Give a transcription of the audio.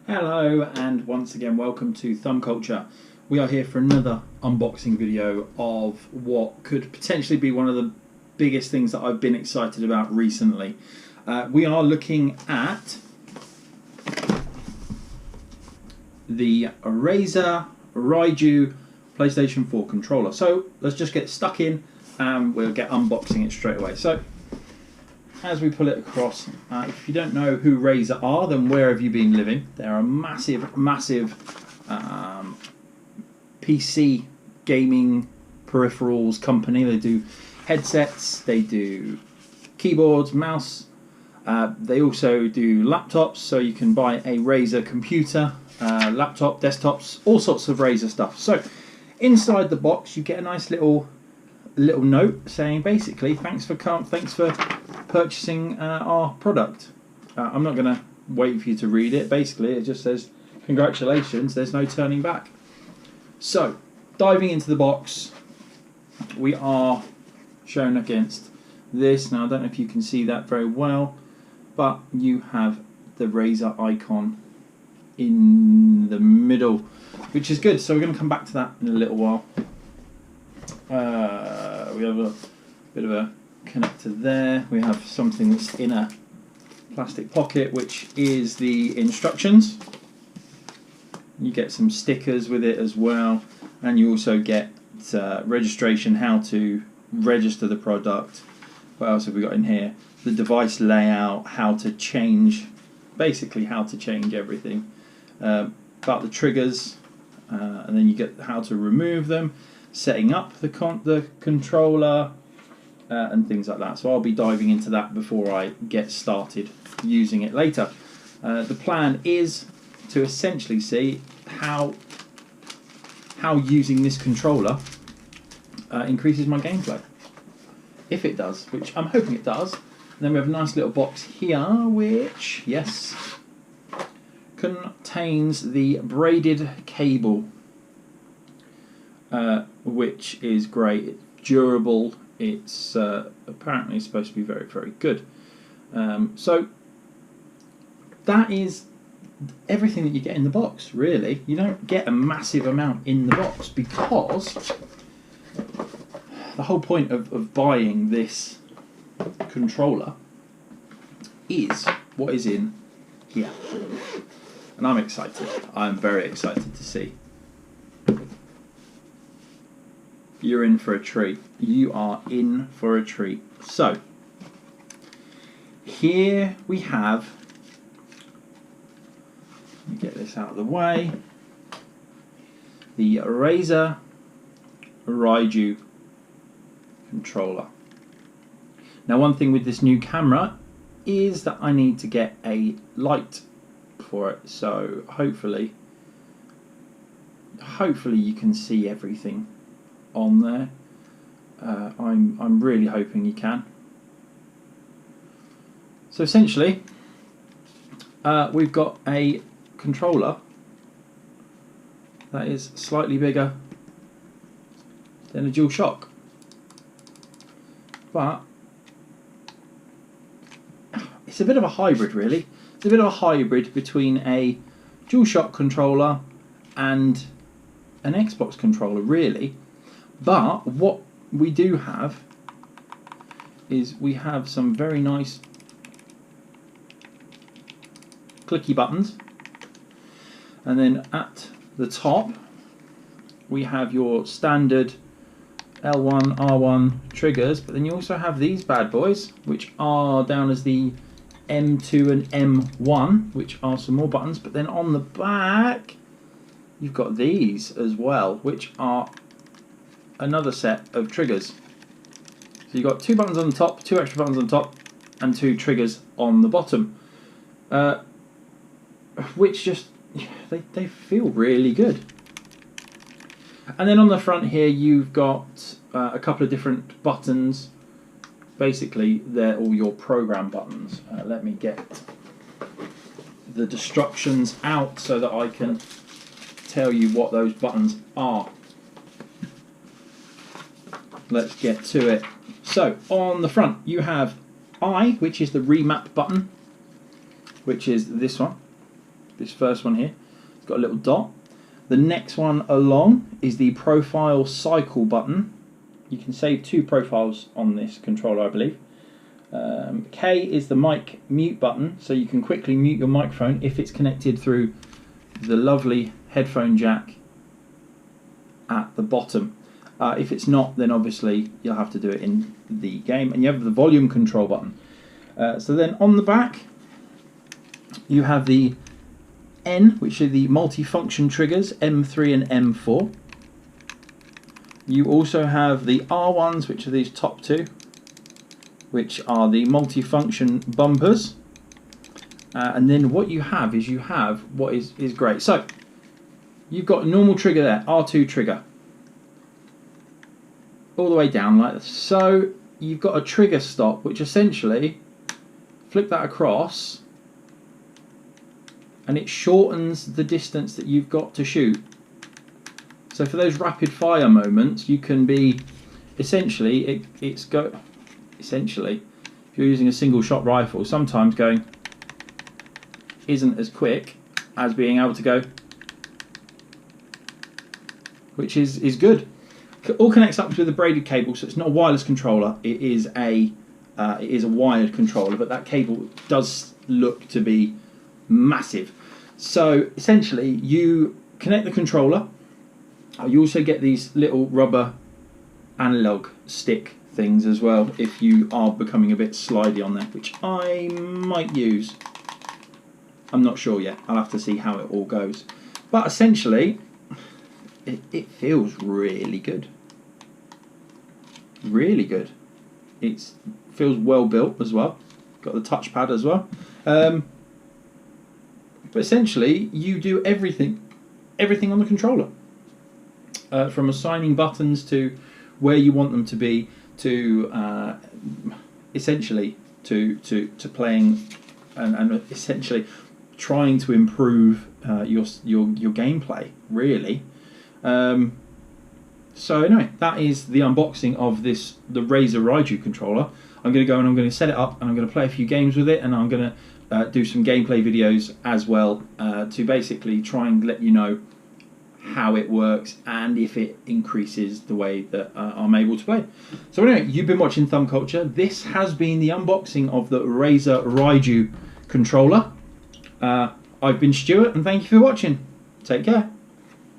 Hello and once again welcome to Thumb Culture. We are here for another unboxing video of what could potentially be one of the biggest things that I've been excited about recently. We are looking at the Razer Raiju PlayStation 4 controller. So let's just get stuck in and we'll get unboxing it straight away. So as we pull it across, if you don't know who Razer are, then where have you been living? They're a massive PC gaming peripherals company. They do headsets, they do keyboards, mouse. They also do laptops, so you can buy a Razer computer, laptop, desktops, all sorts of Razer stuff. So inside the box you get a nice little note saying basically thanks for purchasing our product. I'm not going to wait for you to read it. Basically it just says congratulations, there's no turning back. So diving into the box, we are shown against this. Now I don't know if you can see that very well, but you have the Razer icon in the middle, which is good. So we're going to come back to that in a little while. We have a bit of a connector there. We have something that's in a plastic pocket, which is the instructions. You get some stickers with it as well, and you also get registration, how to register the product. What else have we got in here? The device layout, how to change, basically how to change everything, about the triggers, and then you get how to remove them, setting up the controller, and things like that. So I'll be diving into that before I get started using it later. The plan is to essentially see how using this controller increases my gameplay. If it does, which I'm hoping it does. And then we have a nice little box here which, yes, contains the braided cable, which is great. It's durable. It's apparently supposed to be very, very good. So that is everything that you get in the box, really. You don't get a massive amount in the box because the whole point of buying this controller is what is in here. And I'm excited. I'm very excited to see. You're in for a treat. You are in for a treat. So, here we have, let me get this out of the way, the Razer Raiju controller. Now one thing with this new camera is that I need to get a light for it, so hopefully you can see everything on there. I'm really hoping you can. So essentially we've got a controller that is slightly bigger than a DualShock, but it's a bit of a hybrid, really. It's a bit of a hybrid between a DualShock controller and an Xbox controller, really. But what we do have is we have some very nice clicky buttons, and then at the top we have your standard L1, R1 triggers, but then you also have these bad boys, which are down as the M2 and M1, which are some more buttons. But then on the back you've got these as well, which are another set of triggers. So you've got 2 buttons on the top, 2 extra buttons on top, and 2 triggers on the bottom, which just, they feel really good. And then on the front here you've got a couple of different buttons. Basically they're all your program buttons. Let me get the instructions out so that I can tell you what those buttons are. Let's get to it. So on the front you have I, which is the remap button, which is this one. This first one here, it's got a little dot. The next one along is the profile cycle button. You can save 2 profiles on this controller, I believe. K is the mic mute button, so you can quickly mute your microphone if it's connected through the lovely headphone jack at the bottom. If it's not, then obviously you'll have to do it in the game. And you have the volume control button. So then on the back, you have the N, which are the multifunction triggers, M3 and M4. You also have the R ones, which are these top 2, which are the multifunction bumpers. And then what you have is what is great. So you've got a normal trigger there, R2 trigger, all the way down like this. So you've got a trigger stop, which essentially, flick that across, and it shortens the distance that you've got to shoot. So for those rapid fire moments, you can be essentially, if you're using a single shot rifle, sometimes going isn't as quick as being able to go, which is good. All connects up with a braided cable, so it's not a wireless controller. It is a wired controller, but that cable does look to be massive. So essentially, you connect the controller. You also get these little rubber analog stick things as well if you are becoming a bit slidey on there, which I might use. I'm not sure yet. I'll have to see how it all goes. But essentially, it feels really good. Really good. It feels well built as well. Got the touchpad as well. But essentially, you do everything on the controller. From assigning buttons to where you want them to be, to essentially to playing and essentially trying to improve your gameplay, really. So anyway, that is the unboxing of the Razer Raiju controller. I'm going to go and I'm going to set it up and I'm going to play a few games with it, and I'm going to do some gameplay videos as well to basically try and let you know how it works and if it increases the way that I'm able to play. So anyway, you've been watching Thumb Culture. This has been the unboxing of the Razer Raiju controller. I've been Stuart, and thank you for watching. Take care.